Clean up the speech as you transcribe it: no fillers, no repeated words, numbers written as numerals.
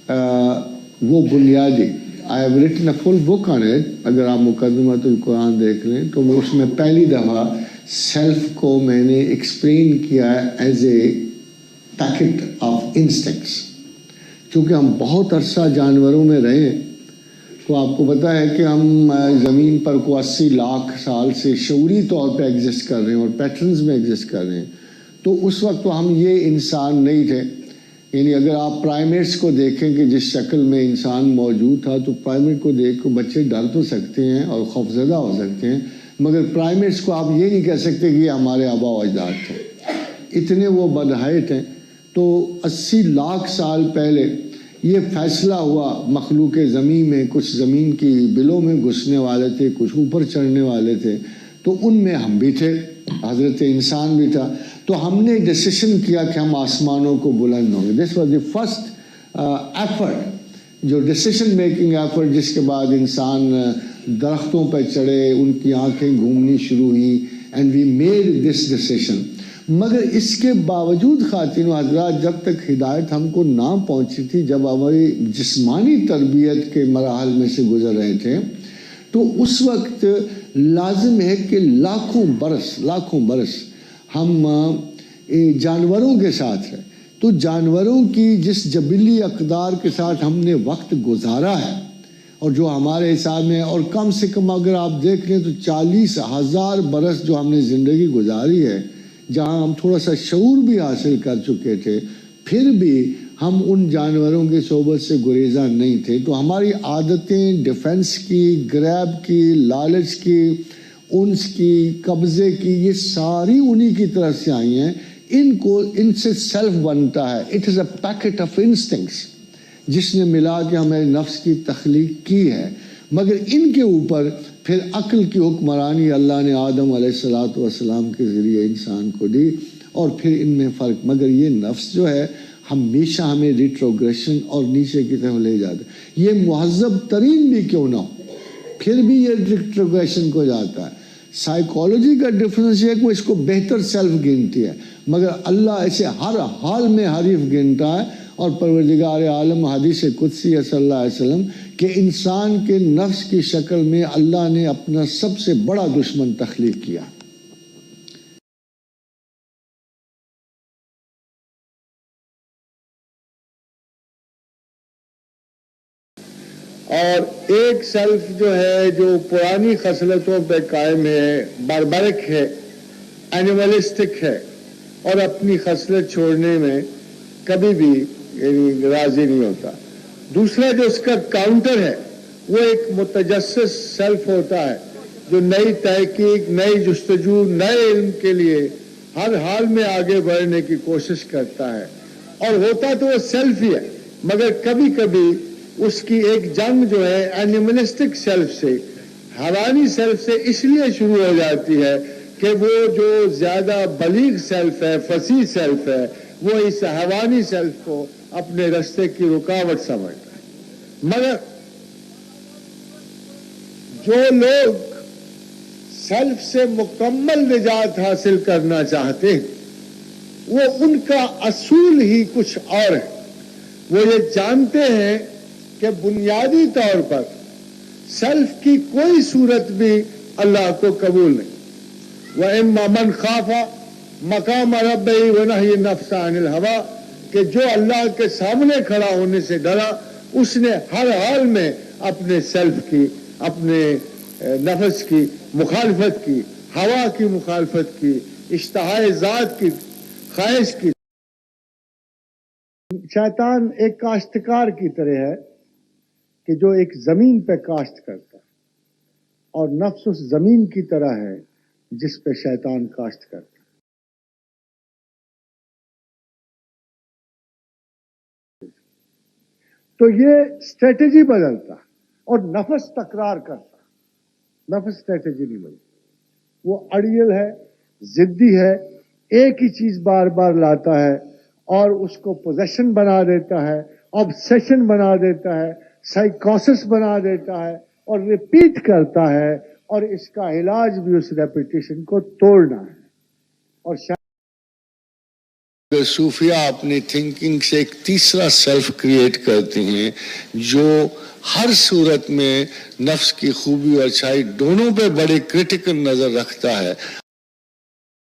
وہ بنیادی I have written a full book on it. اگر آپ مقدمۃ القرآن دیکھ لیں تو اس میں پہلی دفعہ سیلف کو میں نے ایکسپلین کیا as a packet of instincts. چونکہ ہم بہت عرصہ جانوروں میں رہے ہیں تو آپ کو پتہ ہے کہ ہم زمین پر کو 80 لاکھ سال سے شعوری طور پہ ایگزسٹ کر رہے ہیں اور پیٹرنز میں ایگزسٹ کر رہے ہیں. تو اس وقت تو ہم یہ انسان نہیں تھے. یعنی اگر آپ پرائمیٹس کو دیکھیں کہ جس شکل میں انسان موجود تھا تو پرائمیٹ کو دیکھ کے بچے ڈر تو سکتے ہیں اور خوفزدہ ہو سکتے ہیں، مگر پرائمیٹس کو آپ یہ نہیں کہہ سکتے کہ یہ ہمارے آبا و اجداد تھے. اتنے وہ بدحیت ہیں. تو 80 لاکھ سال پہلے یہ فیصلہ ہوا مخلوق زمین میں، کچھ زمین کی بلوں میں گھسنے والے تھے، کچھ اوپر چڑھنے والے تھے، تو ان میں ہم بھی تھے، حضرت انسان بھی تھا. تو ہم نے ڈیسیشن کیا کہ ہم آسمانوں کو بلند ہوں گے. This was the first effort, جو ڈیسیشن میکنگ ایفرٹ، جس کے بعد انسان درختوں پہ چڑھے، ان کی آنکھیں گھومنی شروع ہوئی، and we made this decision. مگر اس کے باوجود خواتین و حضرات، جب تک ہدایت ہم کو نہ پہنچی تھی، جب ہماری جسمانی تربیت کے مراحل میں سے گزر رہے تھے، تو اس وقت لازم ہے کہ لاکھوں برس ہم جانوروں کے ساتھ رہے. تو جانوروں کی جس جبلی اقدار کے ساتھ ہم نے وقت گزارا ہے اور جو ہمارے حساب میں، اور کم سے کم اگر آپ دیکھ لیں تو 40,000 برس جو ہم نے زندگی گزاری ہے، جہاں ہم تھوڑا سا شعور بھی حاصل کر چکے تھے، پھر بھی ہم ان جانوروں کی صحبت سے گریزاں نہیں تھے. تو ہماری عادتیں ڈیفنس کی، گریب کی، لالچ کی، انس کی، قبضے کی، یہ ساری انہی کی طرف سے آئی ہیں. ان سے سیلف بنتا ہے. It is a packet of instincts جس نے ملا کے ہمیں نفس کی تخلیق کی ہے. مگر ان کے اوپر پھر عقل کی حکمرانی اللہ نے آدم علیہ السلام کے ذریعے انسان کو دی، اور پھر ان میں فرق. مگر یہ نفس جو ہے ہمیشہ ہمیں ریٹروگریشن اور نیچے کی طرف لے جاتا ہے. یہ مہذب ترین بھی کیوں نہ ہو، پھر بھی یہ ریٹروگریشن کو جاتا ہے. سائیکالوجی کا ڈفرینس یہ ہے کہ وہ اس کو بہتر سیلف گنتی ہے، مگر اللہ اسے ہر حال میں حریف گنتا ہے. اور پروردگار عالم حدیث قدسی صلی اللہ علیہ وسلم کہ انسان کے نفس کی شکل میں اللہ نے اپنا سب سے بڑا دشمن تخلیق کیا. اور ایک سیلف جو ہے جو پرانی خصلتوں پہ قائم ہے، باربرک ہے، اینیملسٹک ہے، اور اپنی خصلت چھوڑنے میں کبھی بھی راضی نہیں ہوتا. دوسرا جو اس کا کاؤنٹر ہے وہ ایک متجسس سیلف ہوتا ہے جو نئی تحقیق، نئی جستجو، نئے علم کے لیے ہر حال میں آگے بڑھنے کی کوشش کرتا ہے. اور ہوتا تو وہ سیلف ہی ہے، مگر کبھی کبھی اس کی ایک جنگ جو ہے اینیملسٹک سیلف سے، حیوانی سیلف سے اس لیے شروع ہو جاتی ہے کہ وہ جو زیادہ بلیغ سیلف ہے، فصیح سیلف ہے، وہ اس حیوانی سیلف کو اپنے راستے کی رکاوٹ سمجھتا ہے. مگر جو لوگ سیلف سے مکمل نجات حاصل کرنا چاہتے ہیں، وہ ان کا اصول ہی کچھ اور ہے. وہ یہ جانتے ہیں کہ بنیادی طور پر سیلف کی کوئی صورت بھی اللہ کو قبول نہیں. وَإِمَّا مَنْ خَافَ مَقَامَ رَبِّهِ وَنَهَى النَّفْسَ عَنِ الْهَوَىٰ کہ جو اللہ کے سامنے کھڑا ہونے سے ڈرا، اس نے ہر حال میں اپنے سیلف کی، اپنے نفس کی مخالفت کی، ہوا کی مخالفت کی، اشتہائے ذات کی خواہش کی. شیطان ایک کاشتکار کی طرح ہے کہ جو ایک زمین پہ کاشت کرتا ہے، اور نفس اس زمین کی طرح ہے جس پہ شیطان کاشت کرتا ہے. تو یہ اسٹریٹجی بدلتا اور نفس تکرار کرتا. نفس اسٹریٹجی نہیں بدلتا، وہ اڑیل ہے، ضدی ہے، ایک ہی چیز بار بار لاتا ہے اور اس کو پوزیشن بنا دیتا ہے، آبسیشن بنا دیتا ہے، سائیکوسس بنا دیتا ہے اور ریپیٹ کرتا ہے. اور اس کا علاج بھی اس ریپیٹیشن کو توڑنا ہے. اور صوفیہ اپنی تھنکنگ سے ایک تیسرا سیلف کریٹ کرتے ہیں جو ہر صورت میں نفس کی خوبی اور اچھائی دونوں پہ بڑے کرٹیکل نظر رکھتا ہے.